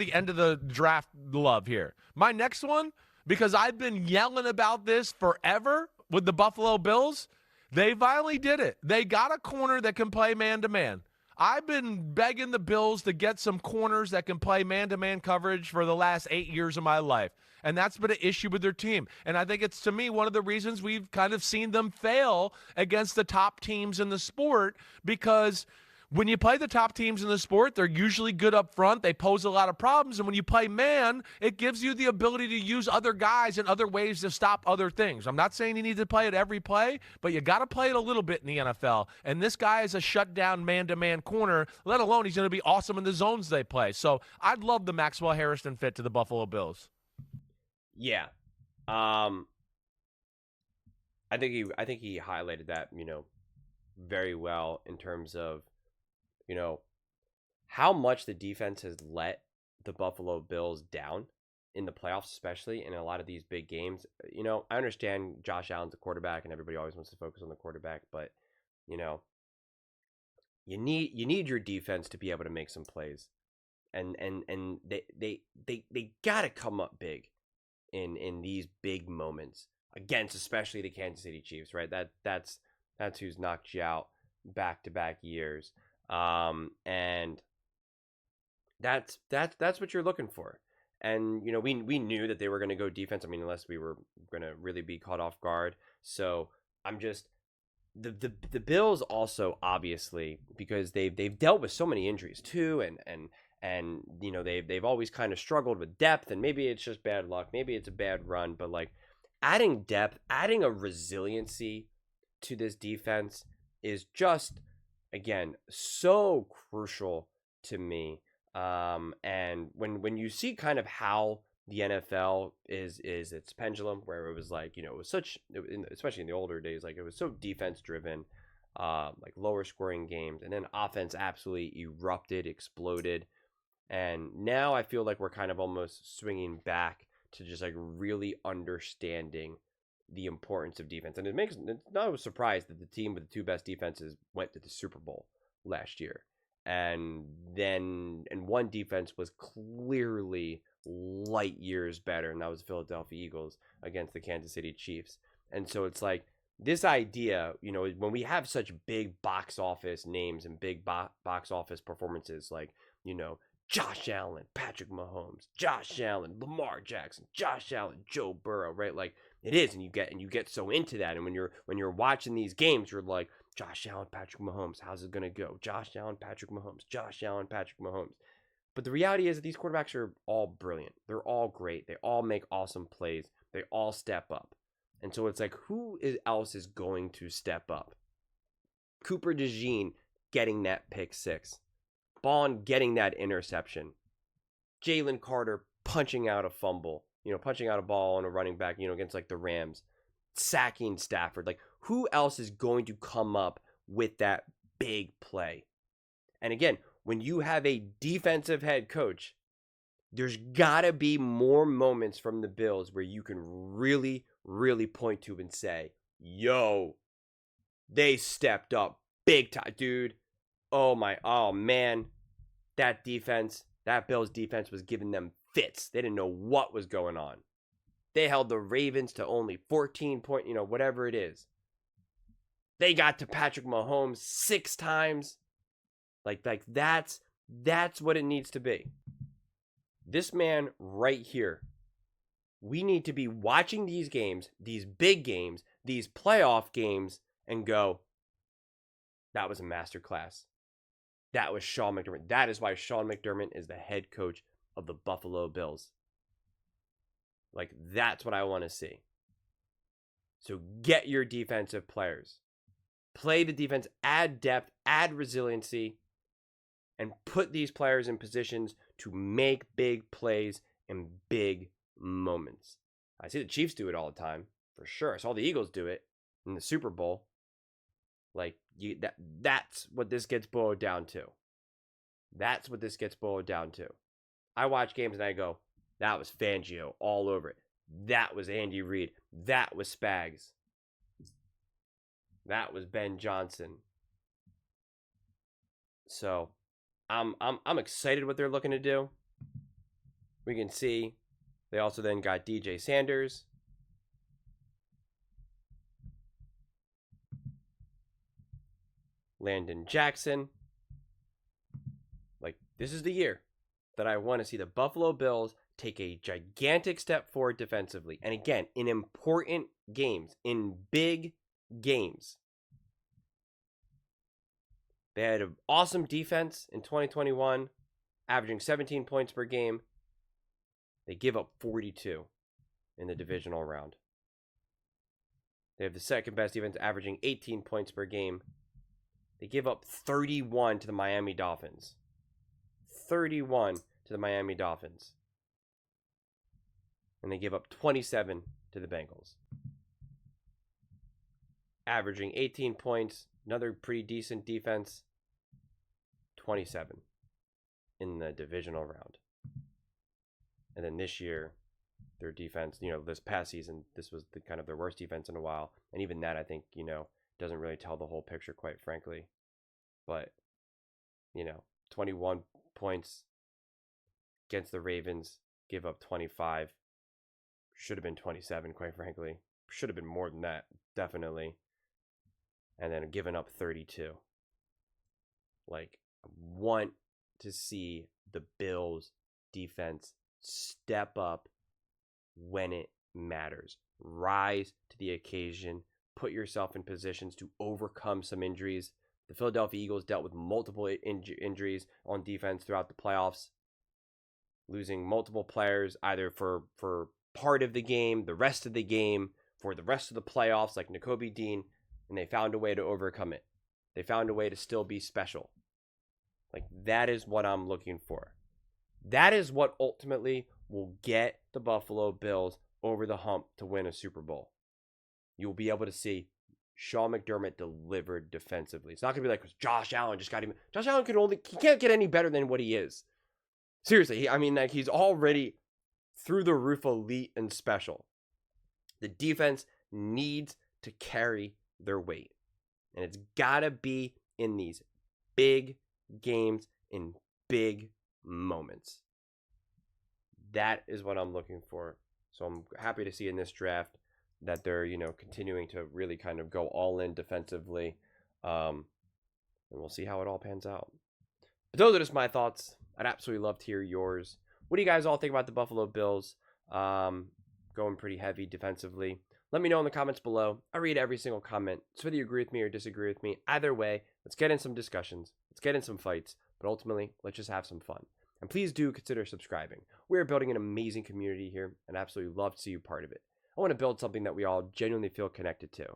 the end of the draft love here. My next one, because I've been yelling about this forever with the Buffalo Bills, they finally did it. They got a corner that can play man to man. I've been begging the Bills to get some corners that can play man to man coverage for the last 8 years of my life. And that's been an issue with their team. And I think it's, to me, one of the reasons we've kind of seen them fail against the top teams in the sport, because when you play the top teams in the sport, they're usually good up front. They pose a lot of problems. And when you play man, it gives you the ability to use other guys in other ways to stop other things. I'm not saying you need to play it every play, but you got to play it a little bit in the NFL. And this guy is a shutdown man-to-man corner, let alone he's going to be awesome in the zones they play. So I'd love the Maxwell Harrison fit to the Buffalo Bills. Yeah. I think he highlighted that, very well in terms of, how much the defense has let the Buffalo Bills down in the playoffs, especially in a lot of these big games. I understand Josh Allen's a quarterback and everybody always wants to focus on the quarterback, but you need your defense to be able to make some plays. And they got to come up big in these big moments against especially the Kansas City Chiefs, right? That's who's knocked you out back-to-back years. And that's what you're looking for. And we knew that they were going to go defense. I mean, unless we were going to really be caught off guard. So I'm just the Bills also, obviously, because they've dealt with so many injuries too, and they've always kind of struggled with depth, and maybe it's just bad luck, maybe it's a bad run, but like adding depth, adding a resiliency to this defense is just, again, so crucial to me. And when you see kind of how the NFL is its pendulum, where it was like, it was especially in the older days, like it was so defense driven, like lower scoring games, and then offense absolutely erupted, exploded. And now I feel like we're kind of almost swinging back to just like really understanding the importance of defense. And it's not a surprise that the team with the two best defenses went to the Super Bowl last year. And one defense was clearly light years better, and that was the Philadelphia Eagles against the Kansas City Chiefs. And so it's like this idea, when we have such big box office names and big box office performances, like, Josh Allen, Patrick Mahomes, Josh Allen, Lamar Jackson, Josh Allen, Joe Burrow, right? Like it is, and you get so into that. And when you're watching these games, you're like, Josh Allen, Patrick Mahomes, how's it gonna go? Josh Allen, Patrick Mahomes, Josh Allen, Patrick Mahomes. But the reality is that these quarterbacks are all brilliant. They're all great. They all make awesome plays. They all step up. And so it's like, else is going to step up? Cooper DeJean getting that pick six. Bond getting that interception. Jalen Carter punching out a fumble. Punching out a ball on a running back, against like the Rams. Sacking Stafford. Like, who else is going to come up with that big play? And again, when you have a defensive head coach, there's got to be more moments from the Bills where you can really, really point to and say, yo, they stepped up big time, dude. Oh man, that Bills defense was giving them fits. They didn't know what was going on. They held the Ravens to only 14 point, whatever it is. They got to Patrick Mahomes 6 times. Like that's what it needs to be. This man right here, we need to be watching these games, these big games, these playoff games, and go, that was a masterclass. That was Sean McDermott. That is why Sean McDermott is the head coach of the Buffalo Bills. Like, that's what I want to see. So get your defensive players. Play the defense, add depth, add resiliency, and put these players in positions to make big plays in big moments. I see the Chiefs do it all the time, for sure. I saw the Eagles do it in the Super Bowl. Like, that's what this gets boiled down to. That's what this gets boiled down to. I watch games and I go, that was Fangio all over it. That was Andy Reid. That was Spags. That was Ben Johnson. So I'm excited what they're looking to do. we can see they also then got DJ Sanders. Landon Jackson. Like, this is the year that I want to see the Buffalo Bills take a gigantic step forward defensively. And again, in important games, in big games. They had an awesome defense in 2021, averaging 17 points per game. They give up 42 in the divisional round. They have the second best defense, averaging 18 points per game. They give up 31 to the Miami Dolphins. 31 to the Miami Dolphins. And they give up 27 to the Bengals. Averaging 18 points, another pretty decent defense. 27 in the divisional round. And then this year, their defense, this past season, this was the kind of their worst defense in a while. And even that, I think, doesn't really tell the whole picture, quite frankly. But, 21 points against the Ravens, give up 25. Should have been 27, quite frankly. Should have been more than that, definitely. And then giving up 32. Like, I want to see the Bills' defense step up when it matters. Rise to the occasion. Put yourself in positions to overcome some injuries. The Philadelphia Eagles dealt with multiple injuries on defense throughout the playoffs, losing multiple players either for part of the game, the rest of the game, for the rest of the playoffs, like Nakobe Dean, and they found a way to overcome it. They found a way to still be special. Like, that is what I'm looking for. That is what ultimately will get the Buffalo Bills over the hump to win a Super Bowl. You'll be able to see Sean McDermott delivered defensively. It's not going to be like Josh Allen just got him. Josh Allen he can't get any better than what he is. Seriously, he's already through the roof elite and special. The defense needs to carry their weight. And it's got to be in these big games, in big moments. That is what I'm looking for. So I'm happy to see in this draft that they're, continuing to really kind of go all in defensively. And we'll see how it all pans out. But those are just my thoughts. I'd absolutely love to hear yours. What do you guys all think about the Buffalo Bills? Going pretty heavy defensively. Let me know in the comments below. I read every single comment. So whether you agree with me or disagree with me, either way, let's get in some discussions. Let's get in some fights. But ultimately, let's just have some fun. And please do consider subscribing. We're building an amazing community here, and I absolutely love to see you part of it. I want to build something that we all genuinely feel connected to.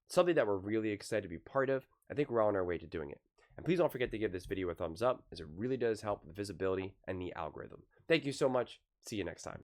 Something that we're really excited to be part of. I think we're on our way to doing it. And please don't forget to give this video a thumbs up, as it really does help the visibility and the algorithm. Thank you so much. See you next time.